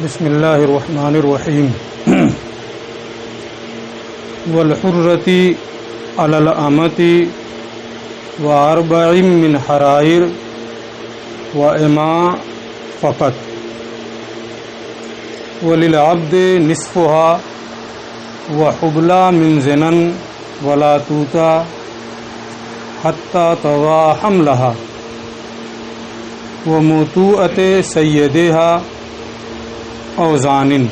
بسم اللہ الرحمن الرحیم والحرۃ علی الامۃ واربع من حرائر واماء فقط وللعبد نصفها وحبلى من زنا ولا توتا حتى تضع حملها وموتوءة سيدها او زانن۔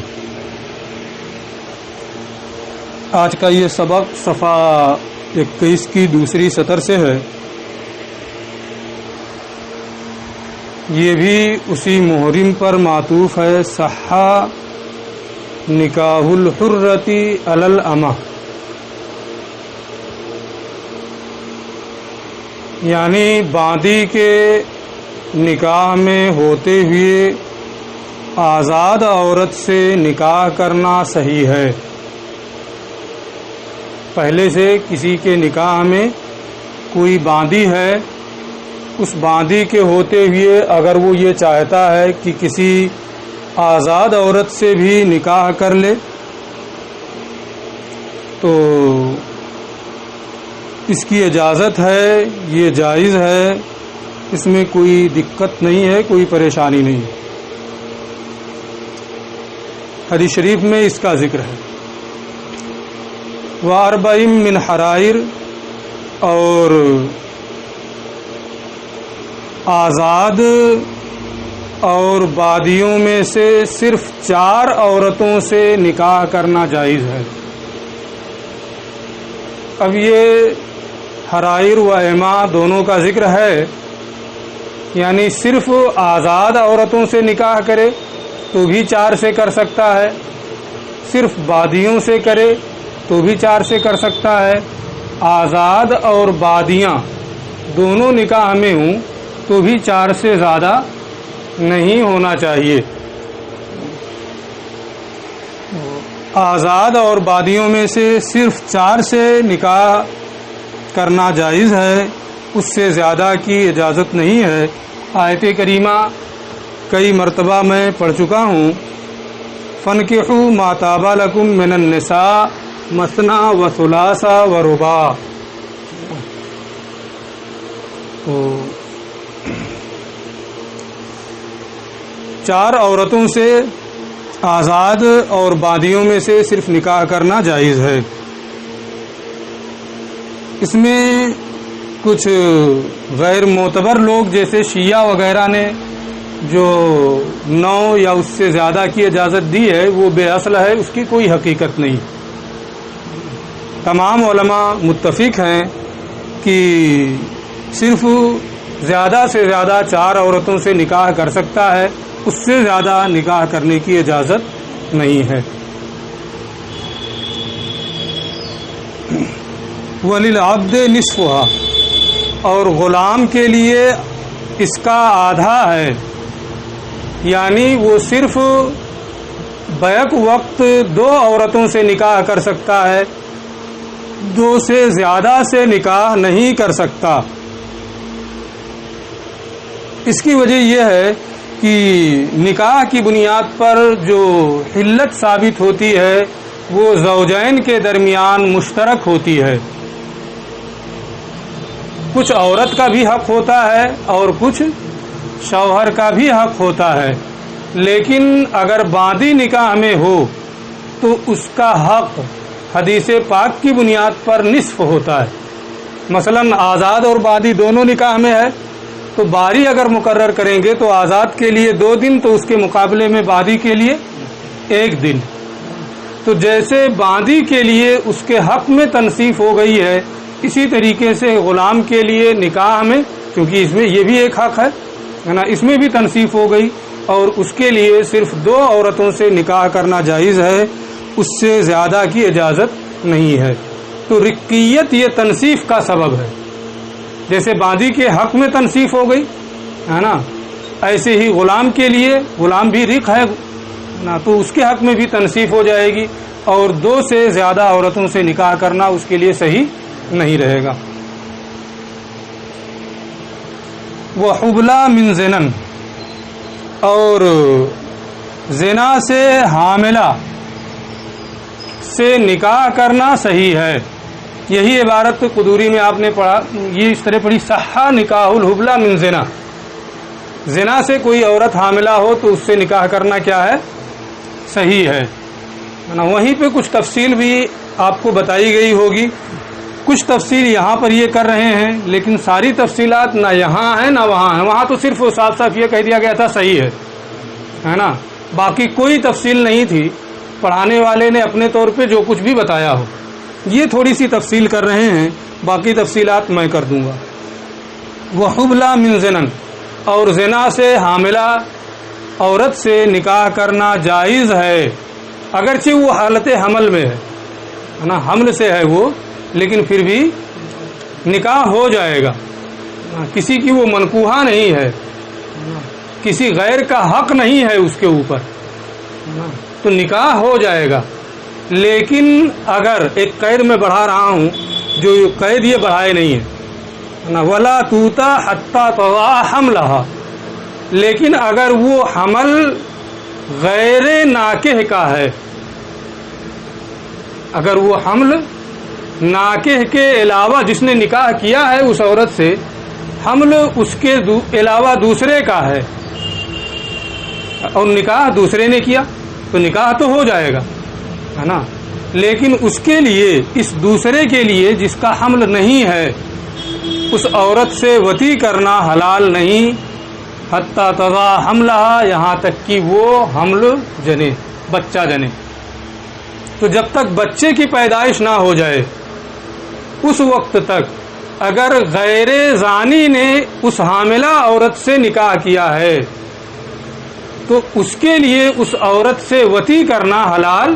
آج کا یہ سبق صفحہ 21 کی دوسری سطر سے ہے۔ یہ بھی اسی محرم پر معطوف ہے۔ صحّا نکاح الحرۃ علی الامہ، یعنی باندی کے نکاح میں ہوتے ہوئے آزاد عورت سے نکاح کرنا صحیح ہے۔ پہلے سے کسی کے نکاح میں کوئی باندی ہے، اس باندی کے ہوتے ہوئے اگر وہ یہ چاہتا ہے کہ کسی آزاد عورت سے بھی نکاح کر لے تو اس کی اجازت ہے، یہ جائز ہے، اس میں کوئی دقت نہیں ہے، کوئی پریشانی نہیں۔ حدیث شریف میں اس کا ذکر ہے۔ واربع من حرائر، اور آزاد اور بادیوں میں سے صرف 4 عورتوں سے نکاح کرنا جائز ہے۔ اب یہ حرائر و اماء دونوں کا ذکر ہے، یعنی صرف آزاد عورتوں سے نکاح کرے تو بھی 4 سے کر سکتا ہے، صرف بادیوں سے کرے تو بھی 4 سے کر سکتا ہے، آزاد اور بادیاں دونوں نکاح میں ہوں تو بھی 4 سے زیادہ نہیں ہونا چاہیے۔ آزاد اور بادیوں میں سے صرف 4 سے نکاح کرنا جائز ہے، اس سے زیادہ کی اجازت نہیں ہے۔ آیت کریمہ کئی مرتبہ میں پڑھ چکا ہوں، فَانْكِحُوا مَا طَابَ لَكُم مِّنَ النِّسَاءِ مَثْنَىٰ وَثُلَاثَ وَرُبَاعَ۔ تو 4 عورتوں سے آزاد اور بادیوں میں سے صرف نکاح کرنا جائز ہے۔ اس میں کچھ غیر معتبر لوگ جیسے شیعہ وغیرہ نے جو 9 یا اس سے زیادہ کی اجازت دی ہے وہ بے اصل ہے، اس کی کوئی حقیقت نہیں۔ تمام علماء متفق ہیں کہ صرف زیادہ سے زیادہ 4 عورتوں سے نکاح کر سکتا ہے، اس سے زیادہ نکاح کرنے کی اجازت نہیں ہے۔ وَلِلْعَبْدِ نِصْفُهَا، اور غلام کے لیے اس کا آدھا ہے، یعنی وہ صرف بیک وقت 2 عورتوں سے نکاح کر سکتا ہے، 2 سے زیادہ سے نکاح نہیں کر سکتا۔ اس کی وجہ یہ ہے کہ نکاح کی بنیاد پر جو حلت ثابت ہوتی ہے وہ زوجین کے درمیان مشترک ہوتی ہے۔ کچھ عورت کا بھی حق ہوتا ہے اور کچھ شوہر کا بھی حق ہوتا ہے، لیکن اگر باندی نکاح میں ہو تو اس کا حق حدیث پاک کی بنیاد پر نصف ہوتا ہے۔ مثلا آزاد اور باندی دونوں نکاح میں ہے تو باری اگر مقرر کریں گے تو آزاد کے لیے 2 دن، تو اس کے مقابلے میں باندی کے لیے 1 دن۔ تو جیسے باندی کے لیے اس کے حق میں تنصیف ہو گئی ہے، اسی طریقے سے غلام کے لیے نکاح میں، کیونکہ اس میں یہ بھی ایک حق ہے نا، اس میں بھی تنصیف ہو گئی، اور اس کے لیے صرف 2 عورتوں سے نکاح کرنا جائز ہے، اس سے زیادہ کی اجازت نہیں ہے۔ تو رقیت یہ تنصیف کا سبب ہے، جیسے باندی کے حق میں تنصیف ہو گئی ہے نا، ایسے ہی غلام کے لیے، غلام بھی رق ہے نا، تو اس کے حق میں بھی تنصیف ہو جائے گی، اور 2 سے زیادہ عورتوں سے نکاح کرنا اس کے لیے صحیح نہیں رہے گا۔ وحبلى من زنا، اور زنا سے حاملہ سے نکاح کرنا صحیح ہے. یہی عبارت قدوری میں آپ نے پڑھا، یہ اس طرح پڑھی، صحّا نکاح الحبلہ من زنا. زنا سے کوئی عورت حاملہ ہو تو اس سے نکاح کرنا کیا ہے؟ صحیح ہے نا. وہیں پہ کچھ تفصیل بھی آپ کو بتائی گئی ہوگی، کچھ تفصیل یہاں پر یہ کر رہے ہیں، لیکن ساری تفصیلات نہ یہاں ہیں نہ وہاں ہیں. وہاں تو صرف صاف صاف یہ کہہ دیا گیا تھا صحیح ہے نا، باقی کوئی تفصیل نہیں تھی. پڑھانے والے نے اپنے طور پہ جو کچھ بھی بتایا ہو، یہ تھوڑی سی تفصیل کر رہے ہیں، باقی تفصیلات میں کر دوں گا. وحبلہ من زنا، اور زنا سے حاملہ عورت سے نکاح کرنا جائز ہے، اگرچہ وہ حالت حمل میں ہے نا، حمل سے ہے وہ، لیکن پھر بھی نکاح ہو جائے گا. کسی کی وہ منکوحہ نہیں ہے، کسی غیر کا حق نہیں ہے اس کے اوپر، تو نکاح ہو جائے گا. لیکن اگر ایک قید میں بڑھا رہا ہوں، جو قید یہ بڑھائے نہیں ہے نا، ولا توتا حتی تضع حملھا، لیکن اگر وہ حمل غیر ناکح کا ہے، اگر وہ حمل ناکح کے علاوہ جس نے نکاح کیا ہے اس عورت سے، حمل اس کے علاوہ دوسرے کا ہے اور نکاح دوسرے نے کیا، تو نکاح تو ہو جائے گا ہے نا. لیکن اس کے لیے، اس دوسرے کے لیے جس کا حمل نہیں ہے، اس عورت سے وطی کرنا حلال نہیں، حتی تضع حملھا، یہاں تک کہ وہ حمل جنے، بچہ جنے. تو جب تک بچے کی پیدائش نہ ہو جائے اس وقت تک اگر غیر زانی نے اس حاملہ عورت سے نکاح کیا ہے تو اس کے لیے اس عورت سے وطی کرنا حلال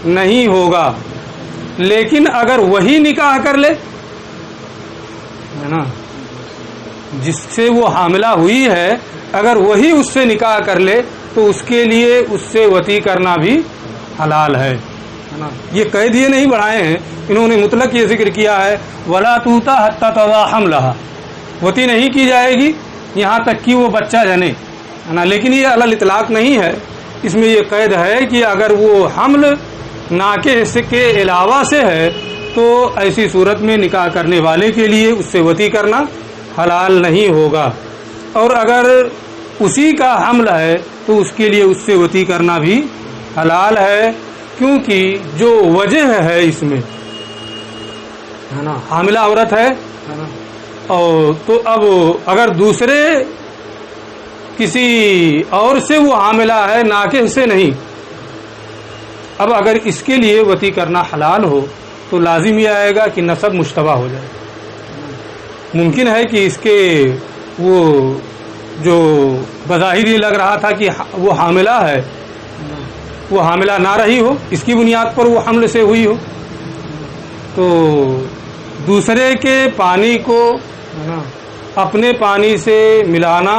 نہیں ہوگا. لیکن اگر وہی نکاح کر لے ہے نا، جس سے وہ حاملہ ہوئی ہے، اگر وہی اس سے نکاح کر لے تو اس کے لیے اس سے وطی کرنا بھی حلال ہے نا. یہ قید یہ نہیں بڑھائے ہیں، انہوں نے مطلق یہ ذکر کیا ہے، ولا توتا حتی تضع حملھا، وطی نہیں کی جائے گی یہاں تک کہ وہ بچہ جنے ہے نا. لیکن یہ علی الاطلاق نہیں ہے، اس میں یہ قید ہے کہ اگر وہ حمل ناکح کے علاوہ سے ہے تو ایسی صورت میں نکاح کرنے والے کے لیے اس سے وطی کرنا حلال نہیں ہوگا. اور اگر اسی کا حمل ہے تو اس کے لیے اس سے وطی کرنا بھی حلال ہے، کیونکہ جو وجہ ہے اس میں ہے نا، حاملہ عورت ہے اور تو اب اگر دوسرے کسی اور سے وہ حاملہ ہے، ناکح سے نہیں، اب اگر اس کے لیے وطی کرنا حلال ہو تو لازم یہ آئے گا کہ نسب مشتبہ ہو جائے. ممکن ہے کہ اس کے وہ جو بظاہر یہ لگ رہا تھا کہ وہ حاملہ ہے، وہ حاملہ نہ رہی ہو، اس کی بنیاد پر وہ حمل سے ہوئی ہو، تو دوسرے کے پانی کو اپنے پانی سے ملانا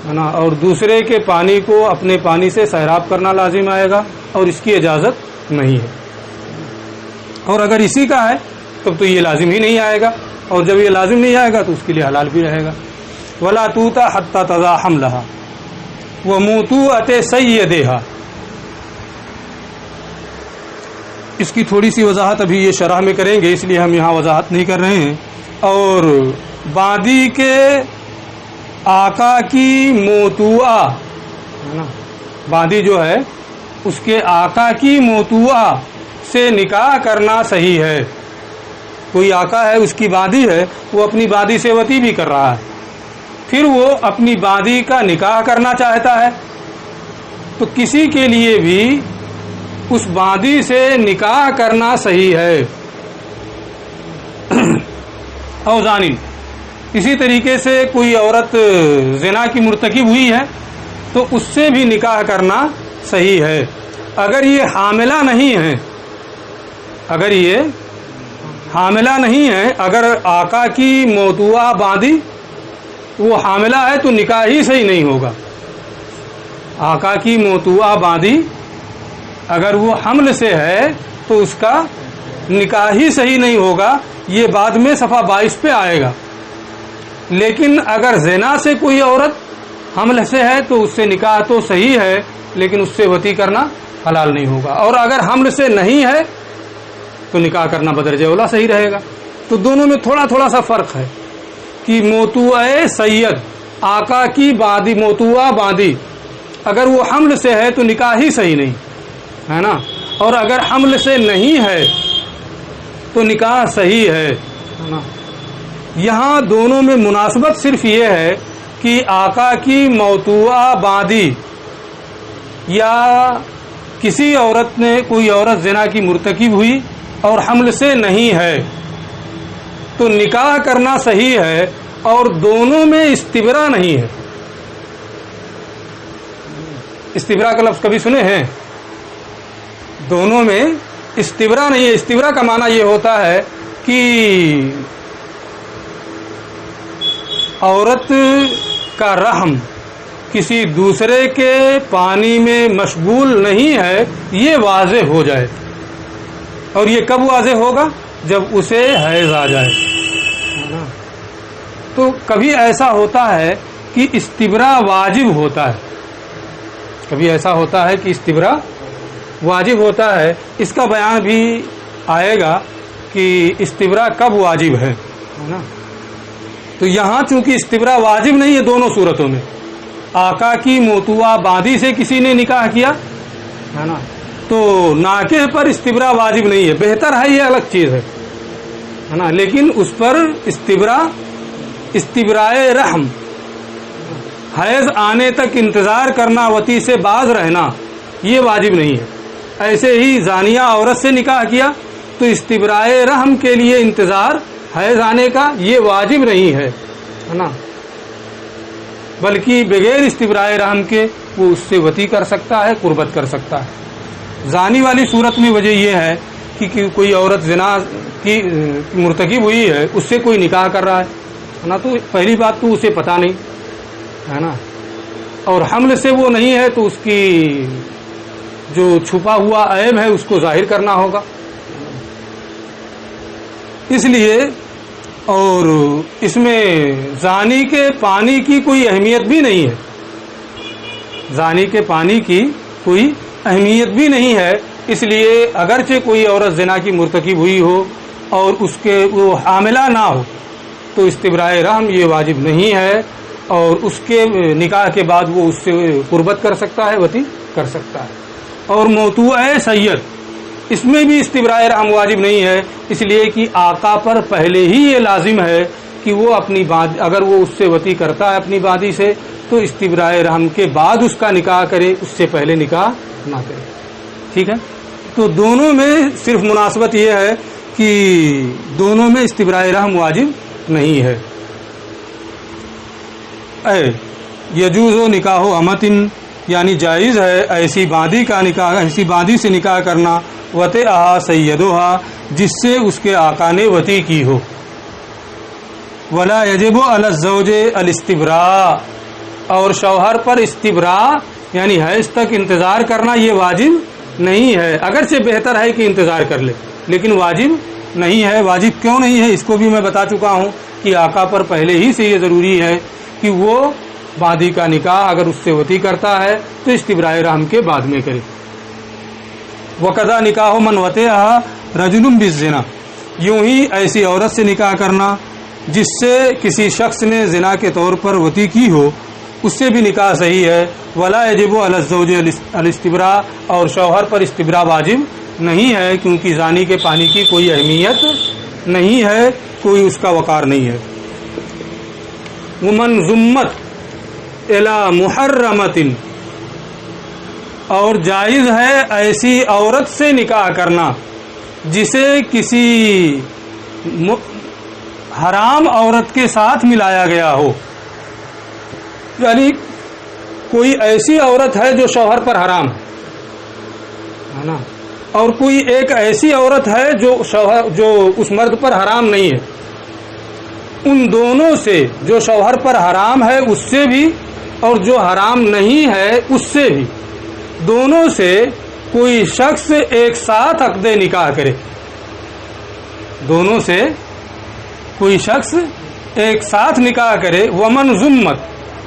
ہے نا، اور دوسرے کے پانی کو اپنے پانی سے سیراب کرنا لازم آئے گا، اور اس کی اجازت نہیں ہے. اور اگر اسی کا ہے تب تو یہ لازم ہی نہیں آئے گا، اور جب یہ لازم نہیں آئے گا تو اس کے لیے حلال بھی رہے گا. ولا توتا حتی تضع حملھا وموطوءۃ سیدھا، اس کی تھوڑی سی وضاحت ابھی یہ شرح میں کریں گے، اس لیے ہم یہاں وضاحت نہیں کر رہے ہیں. اور باندی کے آقا کی موطوءہ ہے نا، باندی جو ہے اس کے آقا کی موطوءہ سے نکاح کرنا صحیح ہے. کوئی آقا ہے، اس کی باندی ہے، وہ اپنی باندی سے وطی بھی کر رہا ہے، پھر وہ اپنی باندی کا نکاح کرنا چاہتا ہے تو کسی کے لیے بھی اس باندی سے نکاح کرنا صحیح ہے. او زانی، اسی طریقے سے کوئی عورت زنا کی مرتکب ہوئی ہے تو اس سے بھی نکاح کرنا صحیح ہے، اگر یہ حاملہ نہیں ہے، اگر یہ حاملہ نہیں ہے، اگر آقا کی موطوءہ باندی وہ حاملہ ہے تو نکاح ہی صحیح نہیں ہوگا. آقا کی موطوءہ باندی اگر وہ حمل سے ہے تو اس کا نکاح ہی صحیح نہیں ہوگا، یہ بعد میں صفحہ 22 پہ آئے گا. لیکن اگر زنا سے کوئی عورت حمل سے ہے تو اس سے نکاح تو صحیح ہے لیکن اس سے وطی کرنا حلال نہیں ہوگا، اور اگر حمل سے نہیں ہے تو نکاح کرنا بدرجہ اولا صحیح رہے گا۔ تو دونوں میں تھوڑا تھوڑا سا فرق ہے کہ موتوع سید آقا کی بادی موتوع بادی اگر وہ حمل سے ہے تو نکاح ہی صحیح نہیں ہے نا، اور اگر حمل سے نہیں ہے تو نکاح صحیح ہے نا۔ یہاں دونوں میں مناسبت صرف یہ ہے کہ آقا کی موتوع بادی یا کسی عورت نے کوئی عورت زنا کی مرتکب ہوئی اور حمل سے نہیں ہے تو نکاح کرنا صحیح ہے، اور دونوں میں استبرا نہیں ہے۔ استبرا کا لفظ کبھی سنے ہیں؟ دونوں میں استبرا نہیں ہے۔ استبرا کا معنی یہ ہوتا ہے کہ عورت کا رحم کسی دوسرے کے پانی میں مشغول نہیں ہے، یہ واضح ہو جائے، اور یہ کب واضح ہوگا؟ جب اسے حیض آ جائے۔ تو کبھی ایسا ہوتا ہے کہ استبرا واجب ہوتا ہے، کبھی ایسا ہوتا ہے کہ استبرا واجب ہوتا ہے۔ اس کا بیان بھی آئے گا کہ استبرا کب واجب ہے نا۔ تو یہاں چونکہ استبرا واجب نہیں ہے دونوں صورتوں میں، آقا کی موتوع بادی سے کسی نے نکاح کیا ہے نا، تو ناکح پر استبرا واجب نہیں ہے، بہتر ہے، یہ الگ چیز ہے نا، لیکن اس پر استبرائے رحم، حیض آنے تک انتظار کرنا، وطی سے باز رہنا، یہ واجب نہیں ہے۔ ایسے ہی زانیہ عورت سے نکاح کیا تو استبرائے رحم کے لیے انتظار حیض آنے کا یہ واجب نہیں ہے نا، بلکہ بغیر استبرائے رحم کے وہ اس سے وطی کر سکتا ہے، قربت کر سکتا ہے۔ زانی والی صورت میں وجہ یہ ہے کہ کوئی عورت زنا کی مرتکب ہوئی ہے، اس سے کوئی نکاح کر رہا ہے نا، تو پہلی بات تو اسے پتہ نہیں ہے نا، اور حمل سے وہ نہیں ہے تو اس کی جو چھپا ہوا عیب ہے اس کو ظاہر کرنا ہوگا۔ اس لیے اور اس میں زانی کے پانی کی کوئی اہمیت بھی نہیں ہے، زانی کے پانی کی کوئی اہمیت بھی نہیں ہے، اس لیے اگرچہ کوئی عورت زنا کی مرتکب ہوئی ہو اور اس کے وہ حاملہ نہ ہو تو استبرائے رحم یہ واجب نہیں ہے، اور اس کے نکاح کے بعد وہ اس سے قربت کر سکتا ہے، وطی کر سکتا ہے۔ اور موتوع سید اس میں بھی استبرائے رحم واجب نہیں ہے، اس لیے کہ آقا پر پہلے ہی یہ لازم ہے کہ وہ اپنی اگر وہ اس سے وطی کرتا ہے اپنی بادی سے تو استبرائے رحم کے بعد اس کا نکاح کرے، اس سے پہلے نکاح نہ کرے۔ ٹھیک ہے، تو دونوں میں صرف مناسبت یہ ہے کہ دونوں میں استبرائے رحم واجب نہیں ہے۔ یجوز و نکاح و امتن، یعنی جائز ہے ایسی بادی کا نکاح، ایسی بادی سے نکاح کرنا، وطئہا سیدہا، جس سے اس کے آقا نے وطی کی ہو۔ ولا یجب علی الزوج الاستبراء، اور شوہر پر استبراء یعنی حیض تک انتظار کرنا یہ واجب نہیں ہے، اگرچہ بہتر ہے کہ انتظار کر لے لیکن واجب نہیں ہے۔ واجب کیوں نہیں ہے اس کو بھی میں بتا چکا ہوں کہ آقا پر پہلے ہی سے یہ ضروری ہے کہ وہ بادی کا نکاح اگر اس سے وطی کرتا ہے تو استبرائے رحم کے بعد میں کرے۔ وقضا نکاح من وطئہا رجل بالزنا، یوں ہی ایسی عورت سے نکاح کرنا جس سے کسی شخص نے زنا کے طور پر وطی کی ہو، اس سے بھی نکاح صحیح ہے۔ ولا یجب علی الزوج الاستبراء، اور شوہر پر استبراء واجب نہیں ہے کیونکہ زانی کے پانی کی کوئی اہمیت نہیں ہے، کوئی اس کا وقار نہیں ہے۔ ومن ضمت الی محرمۃ، اور جائز ہے ایسی عورت سے نکاح کرنا جسے کسی حرام عورت کے ساتھ ملایا گیا ہو، یعنی کوئی ایسی عورت ہے جو شوہر پر حرام ہے نا، اور کوئی ایک ایسی عورت ہے جو اس مرد پر حرام نہیں ہے، ان دونوں سے، جو شوہر پر حرام ہے اس سے بھی اور جو حرام نہیں ہے اس سے بھی، دونوں سے کوئی شخص ایک ساتھ عقد نکاح کرے، دونوں سے کوئی شخص ایک ساتھ نکاح کرے۔ ومن ضمت،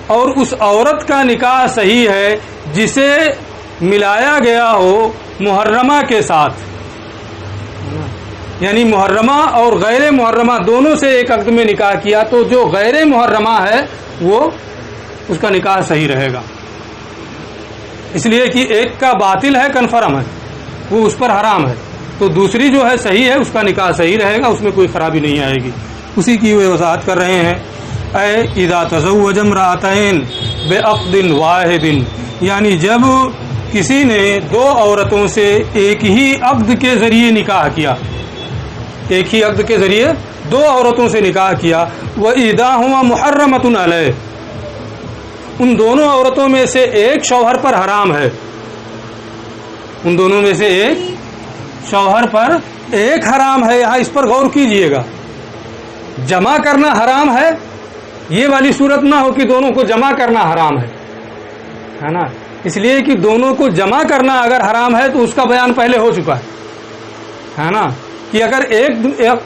اور اس عورت کا نکاح صحیح ہے جسے ملایا گیا ہو محرمہ کے ساتھ، یعنی محرمہ اور غیر محرمہ دونوں سے ایک عقد میں نکاح کیا تو جو غیر محرمہ ہے وہ اس کا نکاح صحیح رہے گا، اس لیے کہ ایک کا باطل ہے، کنفرم ہے، وہ اس پر حرام ہے، تو دوسری جو ہے صحیح ہے، اس کا نکاح صحیح رہے گا، اس میں کوئی خرابی نہیں آئے گی۔ اسی کی وہ وضاحت کر رہے ہیں، اے اذا تزوج امرأتین بعقد واحد، یعنی جب کسی نے دو عورتوں سے ایک ہی عقد کے ذریعے نکاح کیا، ایک ہی عقد کے ذریعے دو عورتوں سے نکاح کیا، وَإِحْدَاهُمَا مُحَرَّمَةٌ عَلَيْهِ، ان دونوں عورتوں میں سے ایک شوہر پر حرام ہے، ان دونوں میں سے ایک شوہر پر ایک حرام ہے۔ یہاں اس پر غور کیجئے گا، جمع کرنا حرام ہے، یہ والی صورت نہ ہو کہ دونوں کو جمع کرنا حرام ہے نا، اس لیے کہ دونوں کو جمع کرنا اگر حرام ہے تو اس کا بیان پہلے ہو چکا ہے نا، کہ اگر ایک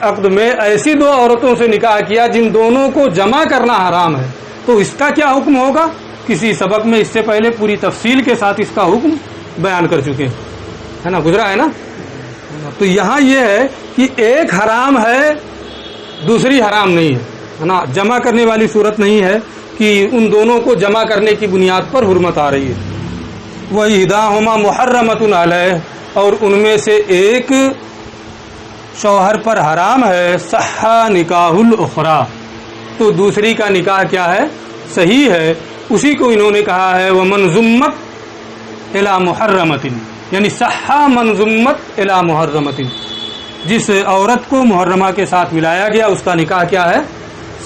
عقد میں ایسی دو عورتوں سے نکاح کیا جن دونوں کو جمع کرنا حرام ہے تو اس کا کیا حکم ہوگا، کسی سبق میں اس سے پہلے پوری تفصیل کے ساتھ اس کا حکم بیان کر چکے ہیں نا، گزرا ہے نا۔ تو یہاں یہ ہے کہ ایک حرام ہے دوسری حرام نہیں ہے نا، جمع کرنے والی صورت نہیں ہے کہ ان دونوں کو جمع کرنے کی بنیاد پر حرمت آ رہی ہے۔ وَإِحْدَاهُمَا مُحَرَّمَةٌ عَلَيْهِ، اور ان میں سے ایک شوہر پر حرام ہے، صحّ نکاح الاخری، تو دوسری کا نکاح کیا ہے، صحیح ہے، اسی کو انہوں نے کہا ہے وَمَنْ ضُمَّتْ إِلَى مُحَرَّمَةٍ، یعنی صحّ مَنْ ضُمَّتْ إِلَى مُحَرَّمَةٍ، جس عورت کو محرمہ کے ساتھ ملایا گیا اس کا نکاح کیا ہے،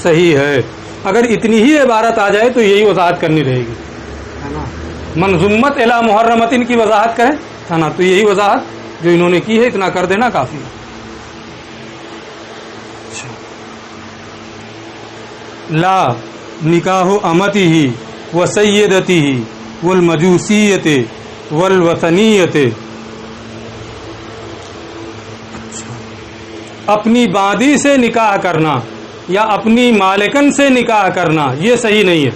صحیح ہے۔ اگر اتنی ہی عبارت آ جائے تو یہی وضاحت کرنی رہے گی ہے نا، من ضمت الی محرمۃ کی وضاحت کریں ہے نا، تو یہی وضاحت جو انہوں نے کی ہے اتنا کر دینا کافی ہے۔ لا نکاح امتہ و سیدتہ والمجوسیۃ والوثنیۃ، اپنی باندی سے نکاح کرنا یا اپنی مالکن سے نکاح کرنا یہ صحیح نہیں ہے۔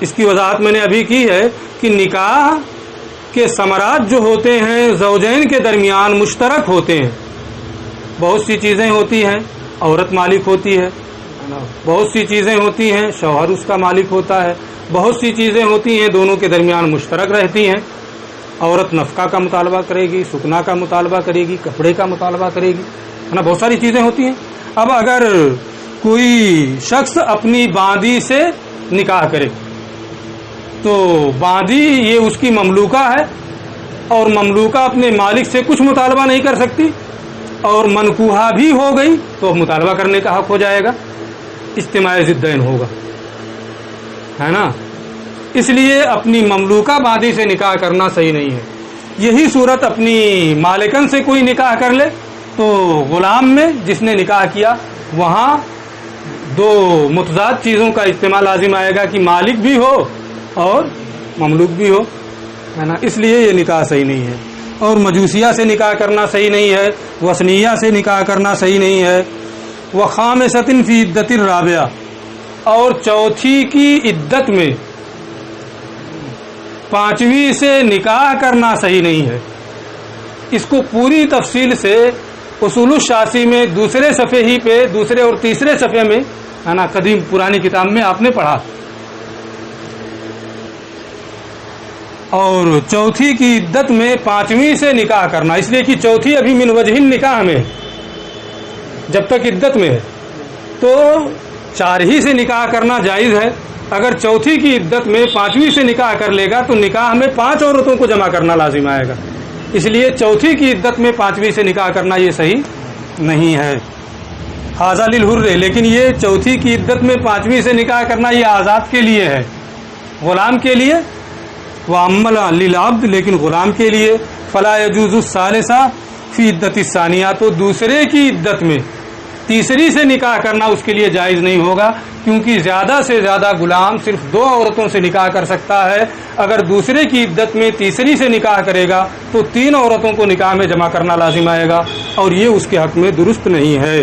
اس کی وضاحت میں نے ابھی کی ہے کہ نکاح کے ثمرات جو ہوتے ہیں زوجین کے درمیان مشترک ہوتے ہیں، بہت سی چیزیں ہوتی ہیں، عورت مالک ہوتی ہے، بہت سی چیزیں ہوتی ہیں شوہر اس کا مالک ہوتا ہے، بہت سی چیزیں ہوتی ہیں دونوں کے درمیان مشترک رہتی ہیں، عورت نفقہ کا مطالبہ کرے گی، سکنا کا مطالبہ کرے گی، کپڑے کا مطالبہ کرے گی ہے نا، بہت ساری چیزیں ہوتی ہیں۔ اب اگر کوئی شخص اپنی باندی سے نکاح کرے تو باندی یہ اس کی مملوکہ ہے، اور مملوکہ اپنے مالک سے کچھ مطالبہ نہیں کر سکتی، اور منکوحہ بھی ہو گئی تو مطالبہ کرنے کا حق ہو جائے گا، اجتماع ضدین ہوگا ہے نا، اس لیے اپنی مملوکہ باندی سے نکاح کرنا صحیح نہیں ہے۔ یہی صورت اپنی مالکن سے کوئی نکاح کر لے تو غلام میں جس نے نکاح کیا وہاں دو متضاد چیزوں کا اجتماع لازم آئے گا کہ مالک بھی ہو اور مملوک بھی ہو ہے نا، اس لیے یہ نکاح صحیح نہیں ہے۔ اور مجوسیہ سے نکاح کرنا صحیح نہیں ہے، وثنیہ سے نکاح کرنا صحیح نہیں ہے۔ وخامسۃ فی عدۃ الرابعہ، اور چوتھی کی عدت میں پانچویں سے نکاح کرنا صحیح نہیں ہے۔ اس کو پوری تفصیل سے اصول الشاسی میں دوسرے صفحے ہی پہ، دوسرے اور تیسرے صفحے میں ہے نا، قدیم پرانی کتاب میں آپ نے پڑھا۔ اور چوتھی کی عدت میں پانچویں سے نکاح کرنا، اس لیے کہ چوتھی ابھی من وجہ نکاح میں، جب تک عدت میں ہے تو چار ہی سے نکاح کرنا جائز ہے۔ اگر چوتھی کی عدت میں پانچویں سے نکاح کر لے گا تو نکاح میں 5 عورتوں کو جمع کرنا لازم آئے گا، اس لیے چوتھی کی عدت میں پانچویں سے نکاح کرنا یہ صحیح نہیں ہے۔ ھذا للحر، لیکن یہ چوتھی کی عدت میں پانچویں سے نکاح کرنا یہ آزاد کے لیے ہے، غلام کے لیے، وَأَمَّا لِلْعَبْدِ، لیکن غلام کے لیے فَلَا يَجُوزُ الثَّالِثَةُ فِي عِدَّةِ الثَّانِيَةِ، تو دوسرے کی عدت میں تیسری سے نکاح کرنا اس کے لیے جائز نہیں ہوگا، کیونکہ زیادہ سے زیادہ غلام صرف 2 عورتوں سے نکاح کر سکتا ہے۔ اگر دوسرے کی عدت میں تیسری سے نکاح کرے گا تو 3 عورتوں کو نکاح میں جمع کرنا لازم آئے گا، اور یہ اس کے حق میں درست نہیں ہے۔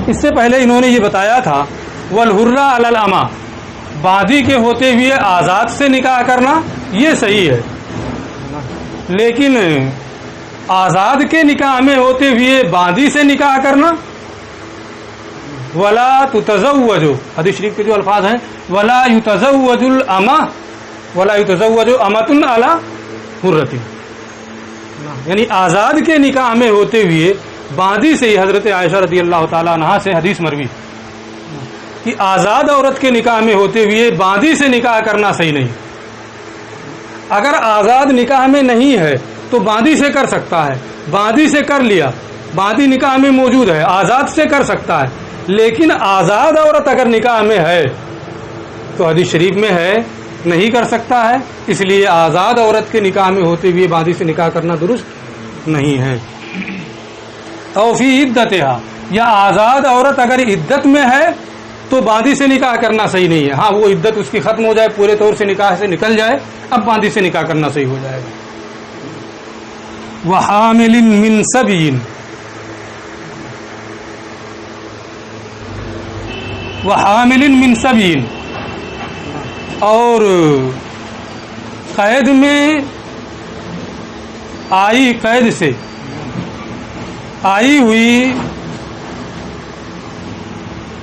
اس سے پہلے انہوں نے یہ بتایا تھا والحرہ علی الاما، باندھی کے ہوتے ہوئے آزاد سے نکاح کرنا یہ صحیح ہے، لیکن آزاد کے نکاح میں ہوتے ہوئے باندھی سے نکاح کرنا، ولا تتزوج، حدیث شریف کے جو الفاظ ہیں ولا یتزوج الامہ ولا یتزوج امۃ علی حرۃ، یعنی آزاد کے نکاح میں ہوتے ہوئے باندھی سے ہی حضرت عائشہ رضی اللہ تعالی عنہا سے حدیث مروی کہ آزاد عورت کے نکاح میں ہوتے ہوئے باندھی سے نکاح کرنا صحیح نہیں۔ اگر آزاد نکاح میں نہیں ہے تو باندھی سے کر سکتا ہے، باندھی سے کر لیا، باندھی نکاح میں موجود ہے، آزاد سے کر سکتا ہے، لیکن آزاد عورت اگر نکاح میں ہے تو حدیث شریف میں ہے نہیں کر سکتا ہے، اس لیے آزاد عورت کے نکاح میں ہوتے ہوئے باندھی سے نکاح کرنا درست نہیں ہے۔ او فی عدتہا، یا آزاد عورت اگر عدت میں ہے تو باندھی سے نکاح کرنا صحیح نہیں ہے، ہاں وہ عدت اس کی ختم ہو جائے، پورے طور سے نکاح سے نکل جائے، اب باندھی سے نکاح کرنا صحیح ہو جائے گا۔ وحامل من سبی، وحامل من سبی، اور قید میں آئی، قید سے آئی ہوئی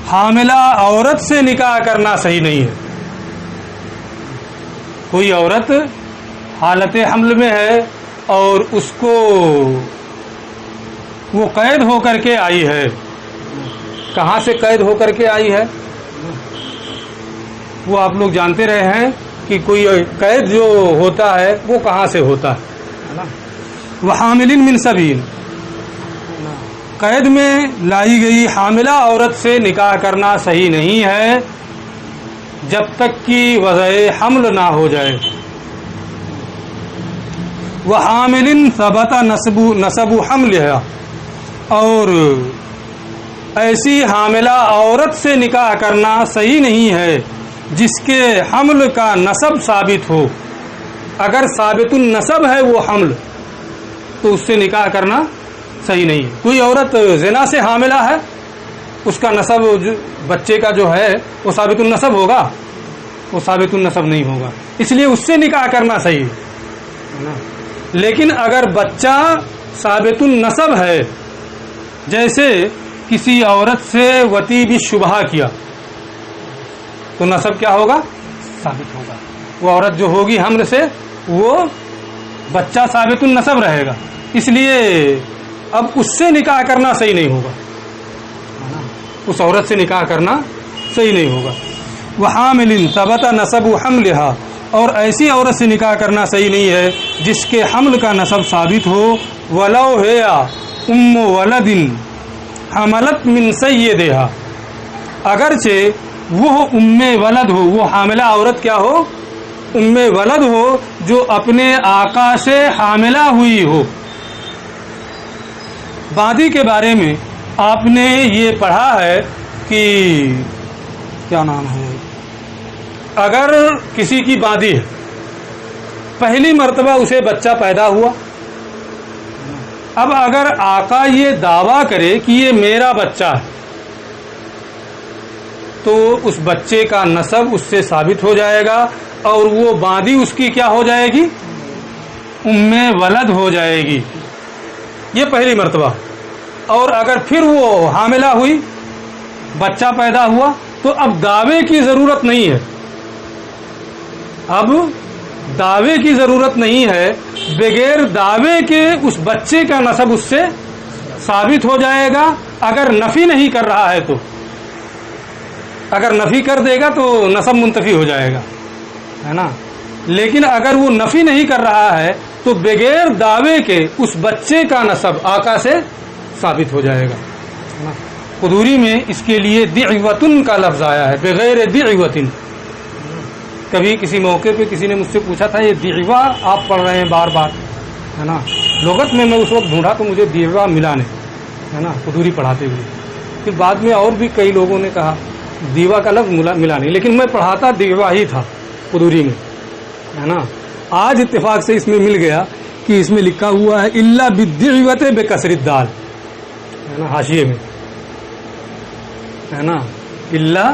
حاملہ عورت سے نکاح کرنا صحیح نہیں ہے۔ کوئی عورت حالت حمل میں ہے اور اس کو وہ قید ہو کر کے آئی ہے، کہاں سے قید ہو کر کے آئی ہے وہ آپ لوگ جانتے رہے ہیں کہ کوئی قید جو ہوتا ہے وہ کہاں سے ہوتا ہے۔ وحامل من سبیل، قید میں لائی گئی حاملہ عورت سے نکاح کرنا صحیح نہیں ہے جب تک کہ وضع حمل نہ ہو جائے۔ وحامل ثبت نسب حملها، اور ایسی حاملہ عورت سے نکاح کرنا صحیح نہیں ہے جس کے حمل کا نسب ثابت ہو۔ اگر ثابت النسب ہے وہ حمل تو اس سے نکاح کرنا صحیح نہیں ہے۔ کوئی عورت زنا سے حاملہ ہے، اس کا نسب بچے کا جو ہے وہ ثابت النسب ہوگا؟ وہ ثابت النسب نہیں ہوگا، اس لیے اس سے نکاح کرنا صحیح ہے۔ لیکن اگر بچہ ثابت النسب ہے، جیسے کسی عورت سے وطی بالشبہ کیا تو نسب کیا ہوگا؟ ثابت ہوگا۔ وہ عورت جو ہوگی حمل سے وہ بچہ ثابت النسب رہے گا، اس لیے اب اس سے نکاح کرنا صحیح نہیں ہوگا، اس عورت سے نکاح کرنا صحیح نہیں ہوگا۔ وحامل ثبت نسب حملها، اور ایسی عورت سے نکاح کرنا صحیح نہیں ہے جس کے حمل کا نسب ثابت ہو، ولو ہے ام ولد حملت من سیدہا، اگرچہ وہ ام ولد ہو، وہ حاملہ عورت کیا ہو؟ ام ولد ہو، جو اپنے آقا سے حاملہ ہوئی ہو۔ باندھی کے بارے میں آپ نے یہ پڑھا ہے کہ کیا نام ہے، اگر کسی کی باندھی ہے، پہلی مرتبہ اسے بچہ پیدا ہوا، اب اگر آقا یہ دعویٰ کرے کہ یہ میرا بچہ ہے تو اس بچے کا نسب اس سے ثابت ہو جائے گا اور وہ باندھی اس کی کیا ہو جائے گی؟ ام ولد ہو جائے گی، یہ پہلی مرتبہ۔ اور اگر پھر وہ حاملہ ہوئی، بچہ پیدا ہوا، تو اب دعوے کی ضرورت نہیں ہے، اب دعوے کی ضرورت نہیں ہے، بغیر دعوے کے اس بچے کا نسب اس سے ثابت ہو جائے گا۔ اگر نفی نہیں کر رہا ہے تو، اگر نفی کر دے گا تو نسب منتفی ہو جائے گا، ہے نا۔ لیکن اگر وہ نفی نہیں کر رہا ہے تو بغیر دعوے کے اس بچے کا نسب آقا سے ثابت ہو جائے گا۔ قدوری میں اس کے لیے دعوتن کا لفظ آیا ہے، بغیر دعوتن۔ کبھی کسی موقع پہ کسی نے مجھ سے پوچھا تھا یہ دیوا آپ پڑھ رہے ہیں بار بار، ہے نا، لغت میں اس وقت ڈھونڈا تو مجھے دیوا ملا نہیں، ہے نا، قدوری پڑھاتے ہوئے۔ پھر بعد میں اور بھی کئی لوگوں نے کہا دیوا کا لفظ ملا نہیں، لیکن میں پڑھاتا دیوا ہی تھا قدوری میں، ہے نا۔ آج اتفاق سے اس میں مل گیا کہ اس میں لکھا ہوا ہے الا بالدعوۃ بکسر الدال، ہے نا، حاشیے میں، ہے نا، الا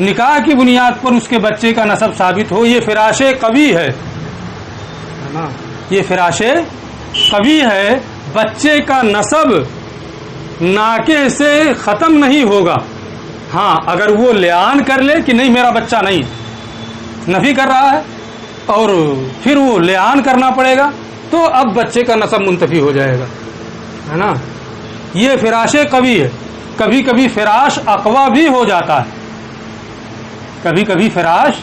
نکاح کی بنیاد پر اس کے بچے کا نسب ثابت ہو، یہ فراش قوی ہے نا، یہ فراش قوی ہے. بچے کا نسب ناکح سے ختم نہیں ہوگا. ہاں اگر وہ لعان کر لے کہ نہیں میرا بچہ نہیں، نفی کر رہا ہے اور پھر وہ لعان کرنا پڑے گا تو اب بچے کا نسب منتفی ہو جائے گا، ہے نا. یہ فراش قوی ہے. کبھی کبھی فراش اقوا بھی ہو جاتا ہے، کبھی کبھی فراش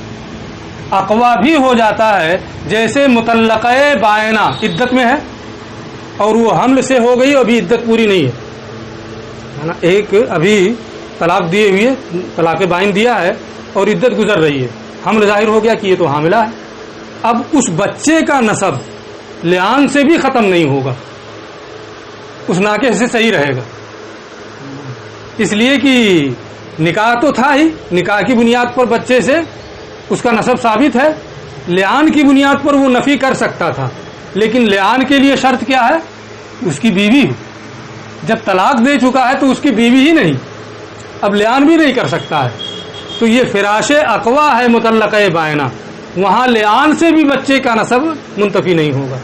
اقوا بھی ہو جاتا ہے. جیسے مطلقہ بائنہ عدت میں ہے اور وہ حمل سے ہو گئی، ابھی عدت پوری نہیں ہے نا. ایک ابھی طلاق دیے ہوئے، طلاق بائن دیا ہے اور عدت گزر رہی ہے، حمل ظاہر ہو گیا کہ یہ تو حاملہ ہے. اب اس بچے کا نسب لعان سے بھی ختم نہیں ہوگا، اس ناکح سے صحیح رہے گا. اس لیے کہ نکاح تو تھا ہی، نکاح کی بنیاد پر بچے سے اس کا نسب ثابت ہے. لعان کی بنیاد پر وہ نفی کر سکتا تھا، لیکن لعان کے لیے شرط کیا ہے؟ اس کی بیوی ہو. جب طلاق دے چکا ہے تو اس کی بیوی ہی نہیں، اب لعان بھی نہیں کر سکتا ہے. تو یہ فراش اقوا ہے مطلقہ بائنہ، وہاں لعان سے بھی بچے کا نسب منتفی نہیں ہوگا.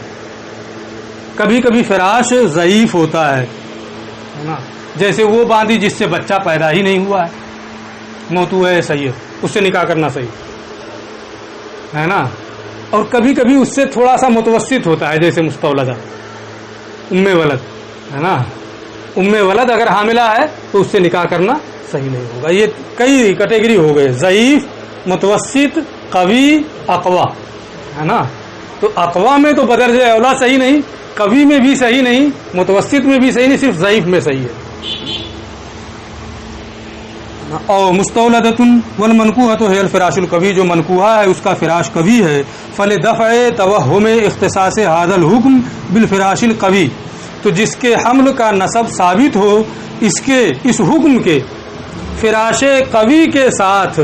کبھی کبھی فراش ضعیف ہوتا ہے نا، جیسے وہ باندھی جس سے بچہ پیدا ہی نہیں ہوا ہے، موتو ہے صحیح ہے، اس سے نکاح کرنا صحیح ہے نا. اور کبھی کبھی اس سے تھوڑا سا متوسط ہوتا ہے، جیسے مستولدہ ام ولد ہے نا. ام ولد اگر حاملہ ہے تو اس سے نکاح کرنا صحیح نہیں ہوگا. یہ کئی کیٹیگری ہو گئے، ضعیف، متوسط، قوی، اقوا ہے نا. تو اقوا میں تو بدرجہ اولا صحیح نہیں، قوی میں بھی صحیح نہیں، متوسط میں بھی صحیح نہیں، صرف ضعیف میں صحیح ہے. اور مستولدۃ والمنکوحۃ ہے الفراش القوی، جو منکوحہ ہے اس کا فراش قوی ہے. فلدفع توہم اختصاص هذا الحکم بالفراش القوی، تو جس کے حمل کا نسب ثابت ہو اس حکم کے فراش قوی کے ساتھ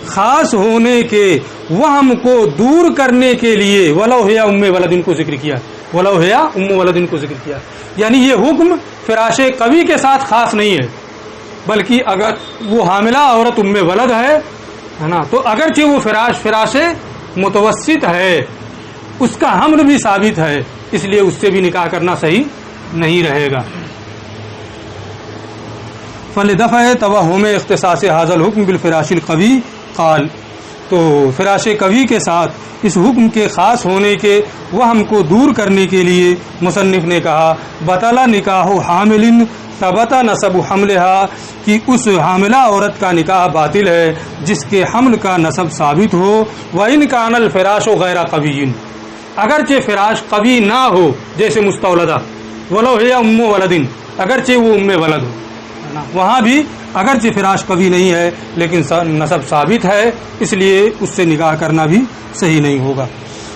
خاص ہونے کے وہم کو دور کرنے کے لیے ولو ہیا ام ولدن کو ذکر کیا، ولو ہیا ام ولدن کو ذکر کیا. یعنی یہ حکم فراش قوی کے ساتھ خاص نہیں ہے، بلکہ اگر وہ حاملہ عورت ام ولد ہے نا، تو اگرچہ وہ فراش متوسط ہے، اس کا حمل بھی ثابت ہے، اس لیے اس سے بھی نکاح کرنا صحیح نہیں رہے گا. فلدفع توہم اختصاص هذا الحکم بالفراش القوی قال، تو فراش قوی کے ساتھ اس حکم کے خاص ہونے کے وہم کو دور کرنے کے لیے مصنف نے کہا بطل نکاح حامل ثبت نسب حملها، کہ اس حاملہ عورت کا نکاح باطل ہے جس کے حمل کا نسب ثابت ہو. وَإِنْ كَانَ الْفِرَاشُ غَيْرَ قَوِيٍّ، اگرچہ فراش قوی نہ ہو، جیسے مستولدہ وَلَوْ هِيَ أُمُّ وَلَدٍ، اگرچہ وہ ام ولد ہو، وہاں بھی اگرچہ فراش قوی نہیں ہے لیکن نسب ثابت ہے، اس لیے اس سے نکاح کرنا بھی صحیح نہیں ہوگا.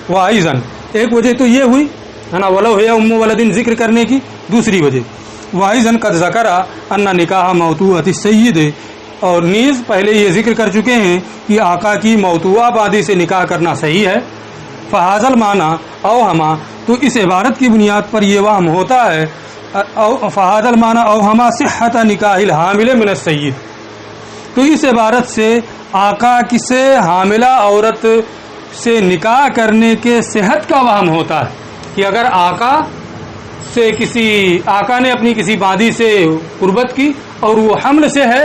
وَأَيْضًا، ایک وجہ تو یہ ہوئی ہے نا وَلَوْ هِيَ أُمُّ وَلَدٍ ذکر کرنے کی. دوسری وجہ وَأَيْضًا قَدْ ذَكَرَ أَنَّ نِكَاحَ مَوْطُوءَةِ السَّيِّدِ، اور نیز پہلے یہ ذکر کر چکے ہیں کہ آقا کی موطوعہ باندھی سے نکاح کرنا صحیح ہے. فَهَذَا الْمَعْنَى أَوْهَمَ، تو اس عبارت کی بنیاد پر یہ وہم ہوتا ہے فَهَذَا الْمَعْنَى أَوْهَمَ صِحَّةَ نِكَاحِ الْحَامِلِ مِنَ السَّيِّدِ، تو اس عبارت سے آقا سے حاملہ عورت سے نکاح کرنے کے صحت کا وہم ہوتا ہے کہ اگر آقا نے اپنی کسی باندھی سے قربت کی اور وہ حمل سے ہے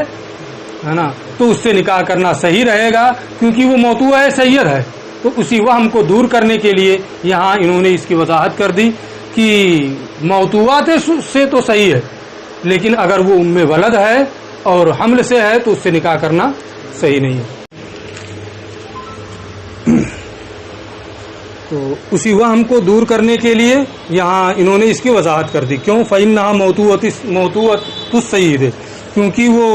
نا، تو اس سے نکاح کرنا صحیح رہے گا کیونکہ وہ موطوع سید ہے. تو اسی وہم کو دور کرنے کے لیے یہاں انہوں نے اس کی وضاحت کر دی کہ موطوعات سے تو صحیح ہے، لیکن اگر وہ ام ولد ہے اور حمل سے ہے تو اس سے نکاح کرنا صحیح نہیں ہے. تو اسی وہم کو دور کرنے کے لیے یہاں انہوں نے اس کی وضاحت کر دی. کیوں؟ فَإِنَّهَا مَوْطُوعَةُ السَّيِّدِ، کیونکہ وہ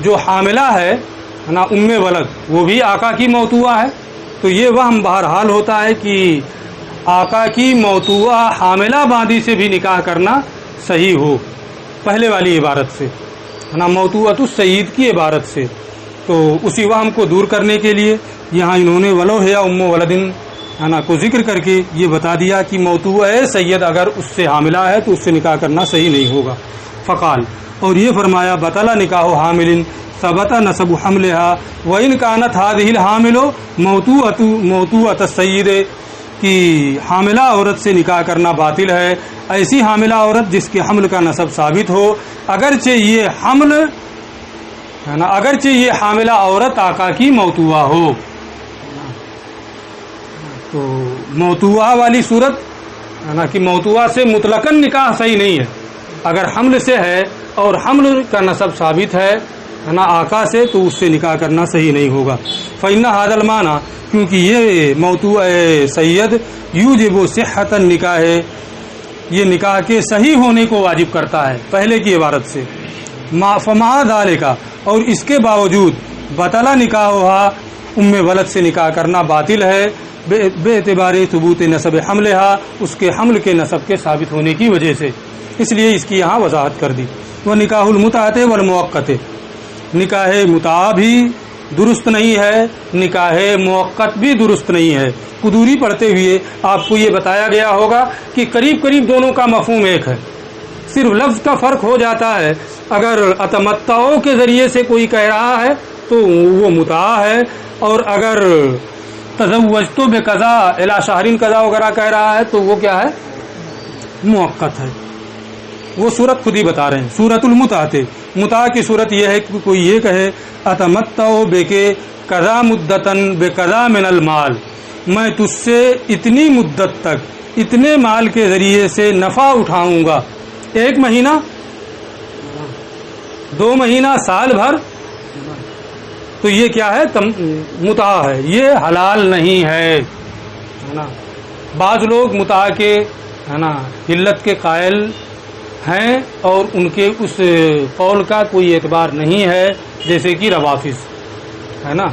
جو حاملہ ہے نا ام ولد، وہ بھی آقا کی موطوعہ ہے. تو یہ وہم بہرحال ہوتا ہے کہ آقا کی موطوعہ حاملہ باندھی سے بھی نکاح کرنا صحیح ہو، پہلے والی عبارت سے نا موطوعۃ السید کی عبارت سے. تو اسی وہم کو دور کرنے کے لیے یہاں انہوں نے ولو ہے ام ولدن ہے نا کو ذکر کر کے یہ بتا دیا کہ موتوع سید اگر اس سے حاملہ ہے تو اس سے نکاح کرنا صحیح نہیں ہوگا. فقال اور یہ فرمایا بطل نکاح حامل ثبت نسب حملها وان كانت هذه الحامل موتوعۃ السید کہ حاملہ عورت سے نکاح کرنا باطل ہے ایسی حاملہ عورت جس کے حمل کا نسب ثابت ہو اگرچہ یہ حاملہ عورت آقا کی موتوعہ ہو. تو موتوعہ والی صورت ہے نا کہ موتوعہ سے مطلقاً نکاح صحیح نہیں ہے. اگر حمل سے ہے اور حمل کا نسب ثابت ہے نا آقا سے تو اس سے نکاح کرنا صحیح نہیں ہوگا. فإن هذا المعنى کیونکہ یہ موتوع سید یوجب صحت النکاح ہے یہ نکاح کے صحیح ہونے کو واجب کرتا ہے پہلے کی عبارت سے. فمع ذلك اور اس کے باوجود بطلا نکاح ہوا ولد سے نکاح کرنا باطل ہے بے اعتبار ثبوت نسب حملها اس کے حمل کے نسب کے ثابت ہونے کی وجہ سے. اس لیے اس کی یہاں وضاحت کر دی. وہ نکاح المتعۃ والمؤقت نکاح متعہ بھی درست نہیں ہے نکاح موقت بھی درست نہیں ہے. قدوری پڑھتے ہوئے آپ کو یہ بتایا گیا ہوگا کہ قریب قریب دونوں کا مفہوم ایک ہے صرف لفظ کا فرق ہو جاتا ہے. اگر اتمتعوں کے ذریعے سے کوئی کہہ رہا ہے تو وہ متعہ ہے اور اگر تزوجتو بقضا الی شہرین قضا وغیرہ کہہ رہا ہے تو وہ کیا ہے موقت ہے. وہ صورت خود ہی بتا رہے ہیں. صورت المتعۃ متعہ کی صورت یہ ہے کہ کوئی یہ کہے اتمتع بک قضا مدتن بقضا من المال میں تجھ سے اتنی مدت تک اتنے مال کے ذریعے سے نفع اٹھاؤں گا 1 مہینہ 2 مہینہ سال بھر تو یہ کیا ہے متعہ ہے یہ حلال نہیں ہے نا. بعض لوگ متعہ کے ہے نا حلت کے قائل ہیں اور ان کے اس قول کا کوئی اعتبار نہیں ہے جیسے کہ روافض ہے نا.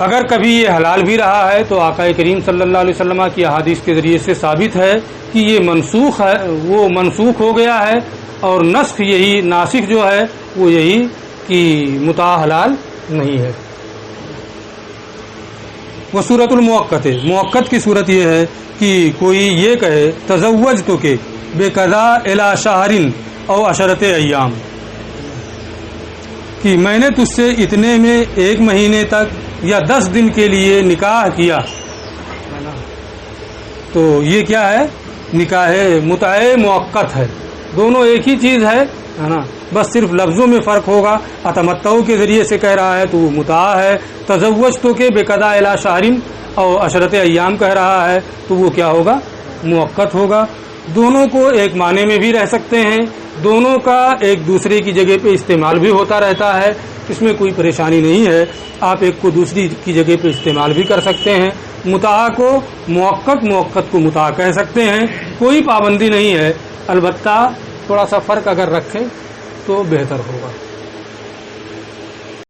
اگر کبھی یہ حلال بھی رہا ہے تو آقا کریم صلی اللہ علیہ وسلم کی احادیث کے ذریعے سے ثابت ہے کہ یہ منسوخ ہے وہ منسوخ ہو گیا ہے اور نسخ یہی ناسخ جو ہے وہ یہی کہ متعہ حلال نہیں ہے. وہ صورت المؤقت موقت کی صورت یہ ہے کہ کوئی یہ کہے تزوجتو کہ بے قضا الی شہرین او عشرۃ ایام کہ میں نے تجھ سے اتنے میں 1 مہینے تک یا 10 دن کے لیے نکاح کیا تو یہ کیا ہے نکاح متعہ موقت ہے. دونوں ایک ہی چیز ہے نا بس صرف لفظوں میں فرق ہوگا. اتمتعوں کے ذریعے سے کہہ رہا ہے تو وہ متعہ ہے. تزوجتو کہ بے قضا الی شہرین اور عشرۃ ایام کہہ رہا ہے تو وہ کیا ہوگا موقت ہوگا. دونوں کو ایک معنی میں بھی رہ سکتے ہیں دونوں کا ایک دوسرے کی جگہ پہ استعمال بھی ہوتا رہتا ہے اس میں کوئی پریشانی نہیں ہے. آپ ایک کو دوسری کی جگہ پہ استعمال بھی کر سکتے ہیں. متعہ کو موقت کو متعہ کہہ سکتے ہیں کوئی پابندی نہیں ہے البتہ تھوڑا سا فرق اگر رکھیں تو بہتر ہوگا.